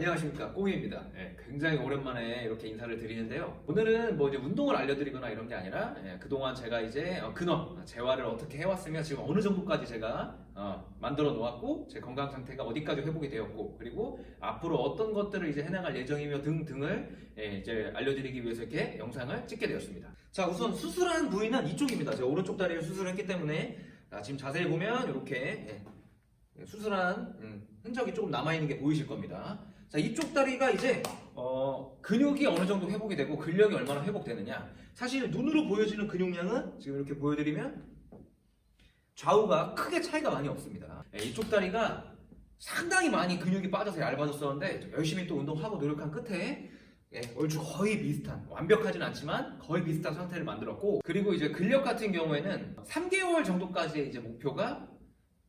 안녕하십니까, 꽁이입니다. 굉장히 오랜만에 이렇게 인사를 드리는데요. 오늘은 뭐 이제 운동을 알려드리거나 이런 게 아니라 그동안 제가 이제 근황, 재활을 어떻게 해왔으며 지금 어느 정도까지 제가 만들어 놓았고 제 건강 상태가 어디까지 회복이 되었고 그리고 앞으로 어떤 것들을 이제 해나갈 예정이며 등등을 이제 알려드리기 위해서 이렇게 영상을 찍게 되었습니다. 자, 우선 수술한 부위는 이쪽입니다. 제가 오른쪽 다리를 수술했기 때문에 지금 자세히 보면 이렇게 수술한 흔적이 조금 남아있는 게 보이실 겁니다. 자, 이쪽 다리가 이제 근육이 어느 정도 회복이 되고 근력이 얼마나 회복되느냐, 사실 눈으로 보여지는 근육량은 지금 이렇게 보여드리면 좌우가 크게 차이가 많이 없습니다. 이쪽 다리가 상당히 많이 근육이 빠져서 얇아졌었는데 열심히 또 운동하고 노력한 끝에 얼추 거의 비슷한, 완벽하진 않지만 거의 비슷한 상태를 만들었고, 그리고 이제 근력 같은 경우에는 3개월 정도까지의 이제 목표가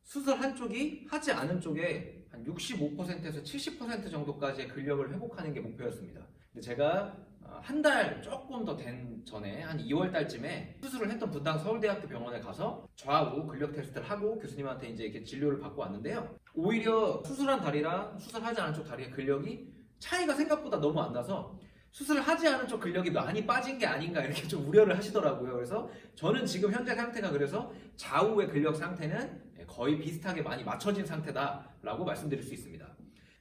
수술 한쪽이 하지 않은 쪽에 한 65%에서 70% 정도까지의 근력을 회복하는 게 목표였습니다. 근데 제가 한 달 조금 더 된 전에 한 2월 달쯤에 수술을 했던 분당 서울대학교 병원에 가서 좌우 근력 테스트를 하고 교수님한테 이제 이렇게 진료를 받고 왔는데요. 오히려 수술한 다리랑 수술하지 않은 쪽 다리의 근력이 차이가 생각보다 너무 안 나서 수술을 하지 않은 쪽 근력이 많이 빠진 게 아닌가 이렇게 좀 우려를 하시더라고요. 그래서 저는 지금 현재 상태가 그래서 좌우의 근력 상태는 거의 비슷하게 많이 맞춰진 상태다라고 말씀드릴 수 있습니다.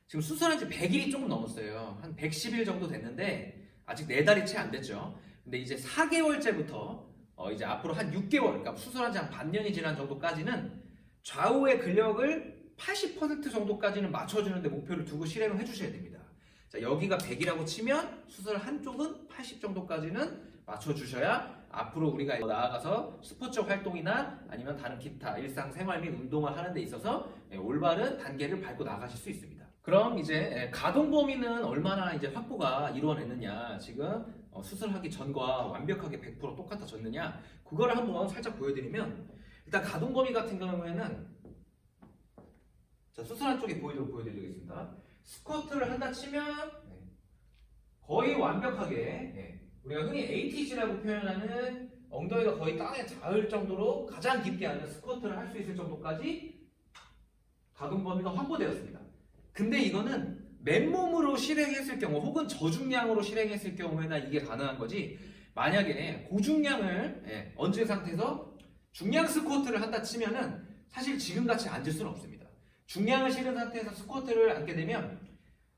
지금 수술한 지 100일이 조금 넘었어요. 한 110일 정도 됐는데 아직 4달이 채 안 됐죠. 근데 이제 4개월째부터 이제 앞으로 한 6개월, 그러니까 수술한 지 한 반년이 지난 정도까지는 좌우의 근력을 80% 정도까지는 맞춰주는데 목표를 두고 실행을 해주셔야 됩니다. 자, 여기가 100이라고 치면 수술 한쪽은 80 정도까지는 맞춰주셔야 앞으로 우리가 나아가서 스포츠 활동이나 아니면 다른 기타 일상생활 및 운동을 하는 데 있어서 올바른 단계를 밟고 나가실 수 있습니다. 그럼 이제 가동 범위는 얼마나 이제 확보가 이루어냈느냐, 지금 수술하기 전과 완벽하게 100% 똑같아졌느냐, 그거를 한번 살짝 보여드리면, 일단 가동 범위 같은 경우에는 자, 수술한 쪽에 보여드리겠습니다. 스쿼트를 한다 치면 거의 완벽하게 우리가 흔히 ATG라고 표현하는 엉덩이가 거의 땅에 닿을 정도로 가장 깊게 하는 스쿼트를 할 수 있을 정도까지 가동 범위가 확보되었습니다. 근데 이거는 맨몸으로 실행했을 경우 혹은 저중량으로 실행했을 경우에나 이게 가능한 거지, 만약에 고중량을 얹은 상태에서 중량 스쿼트를 한다 치면은 사실 지금같이 앉을 수는 없습니다. 중량을 실은 상태에서 스쿼트를 앉게 되면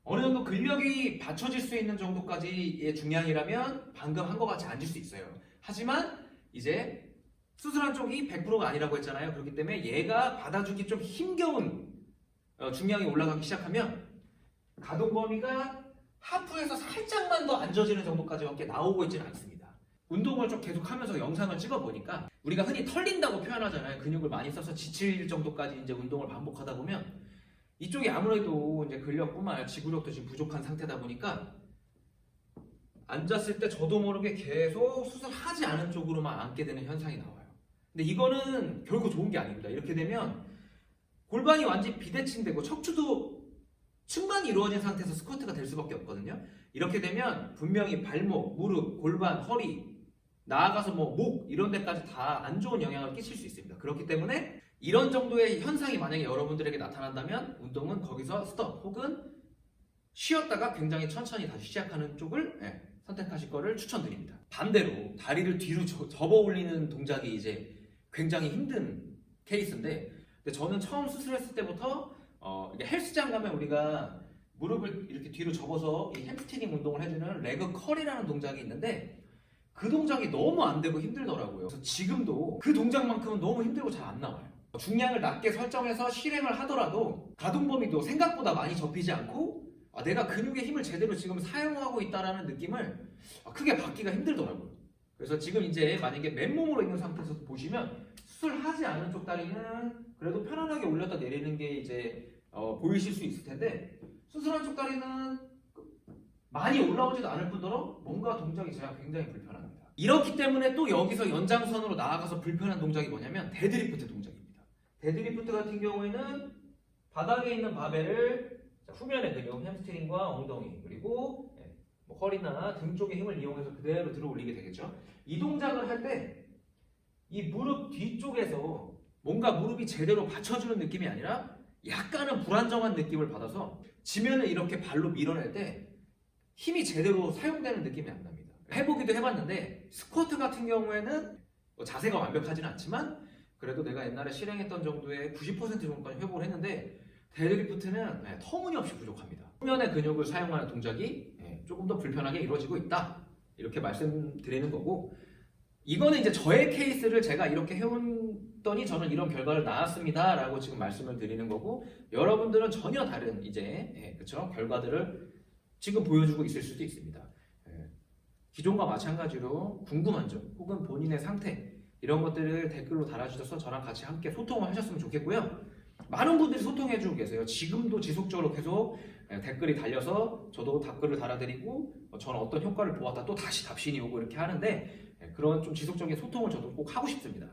어느 정도 근력이 받쳐질 수 있는 정도까지의 중량이라면 방금 한 것 같이 앉을 수 있어요. 하지만 이제 수술한 쪽이 100%가 아니라고 했잖아요. 그렇기 때문에 얘가 받아주기 좀 힘겨운 중량이 올라가기 시작하면 가동 범위가 하프에서 살짝만 더 앉아지는 정도까지밖에 나오고 있지는 않습니다. 운동을 좀 계속하면서 영상을 찍어보니까 우리가 흔히 털린다고 표현하잖아요. 근육을 많이 써서 지칠 정도까지 이제 운동을 반복하다 보면 이쪽이 아무래도 이제 근력뿐만 아니라 지구력도 지금 부족한 상태다 보니까 앉았을 때 저도 모르게 계속 수술하지 않은 쪽으로만 앉게 되는 현상이 나와요. 근데 이거는 결코 좋은 게 아닙니다. 이렇게 되면 골반이 완전히 비대칭되고 척추도 측만이 이루어진 상태에서 스쿼트가 될 수밖에 없거든요. 이렇게 되면 분명히 발목, 무릎, 골반, 허리, 나아가서 뭐 목 이런 데까지 다 안 좋은 영향을 끼칠 수 있습니다. 그렇기 때문에 이런 정도의 현상이 만약에 여러분들에게 나타난다면 운동은 거기서 스톱 혹은 쉬었다가 굉장히 천천히 다시 시작하는 쪽을 선택하실 거를 추천드립니다. 반대로 다리를 뒤로 접어 올리는 동작이 이제 굉장히 힘든 케이스인데, 근데 저는 처음 수술했을 때부터 헬스장 가면 우리가 무릎을 이렇게 뒤로 접어서 이 햄스트링 운동을 해주는 레그 컬이라는 동작이 있는데 그 동작이 너무 안 되고 힘들더라고요. 그래서 지금도 그 동작만큼은 너무 힘들고 잘 안 나와요. 중량을 낮게 설정해서 실행을 하더라도 가동 범위도 생각보다 많이 접히지 않고 내가 근육의 힘을 제대로 지금 사용하고 있다라는 느낌을 크게 받기가 힘들더라고요. 그래서 지금 이제 만약에 맨몸으로 있는 상태에서 보시면 수술하지 않은 쪽 다리는 그래도 편안하게 올렸다 내리는 게 이제 보이실 수 있을 텐데, 수술한 쪽 다리는 많이 올라오지도 않을 뿐더러 뭔가 동작이 제가 굉장히 불편합니다. 이렇기 때문에 또 여기서 연장선으로 나아가서 불편한 동작이 뭐냐면 데드리프트 동작입니다. 데드리프트 같은 경우에는 바닥에 있는 바벨을 후면의 근육, 햄스트링과 엉덩이 그리고 뭐 허리나 등 쪽의 힘을 이용해서 그대로 들어 올리게 되겠죠. 이 동작을 할 때 이 무릎 뒤쪽에서 뭔가 무릎이 제대로 받쳐주는 느낌이 아니라 약간은 불안정한 느낌을 받아서 지면을 이렇게 발로 밀어낼 때 힘이 제대로 사용되는 느낌이 안 납니다. 해보기도 해봤는데 스쿼트 같은 경우에는 뭐 자세가 완벽하지는 않지만 그래도 내가 옛날에 실행했던 정도의 90% 정도까지 회복을 했는데 데드리프트는 터무니없이 부족합니다. 후면의 근육을 사용하는 동작이 조금 더 불편하게 이루어지고 있다, 이렇게 말씀드리는 거고, 이거는 이제 저의 케이스를 제가 이렇게 해온더니 저는 이런 결과를 나왔습니다 라고 지금 말씀을 드리는 거고, 여러분들은 전혀 다른 이제 그쵸, 결과들을 지금 보여주고 있을 수도 있습니다. 기존과 마찬가지로 궁금한 점 혹은 본인의 상태 이런 것들을 댓글로 달아주셔서 저랑 같이 함께 소통을 하셨으면 좋겠고요. 많은 분들이 소통해주고 계세요. 지금도 지속적으로 계속 댓글이 달려서 저도 댓글을 달아드리고 저는 어떤 효과를 보았다 또 다시 답신이 오고 이렇게 하는데, 그런 좀 지속적인 소통을 저도 꼭 하고 싶습니다.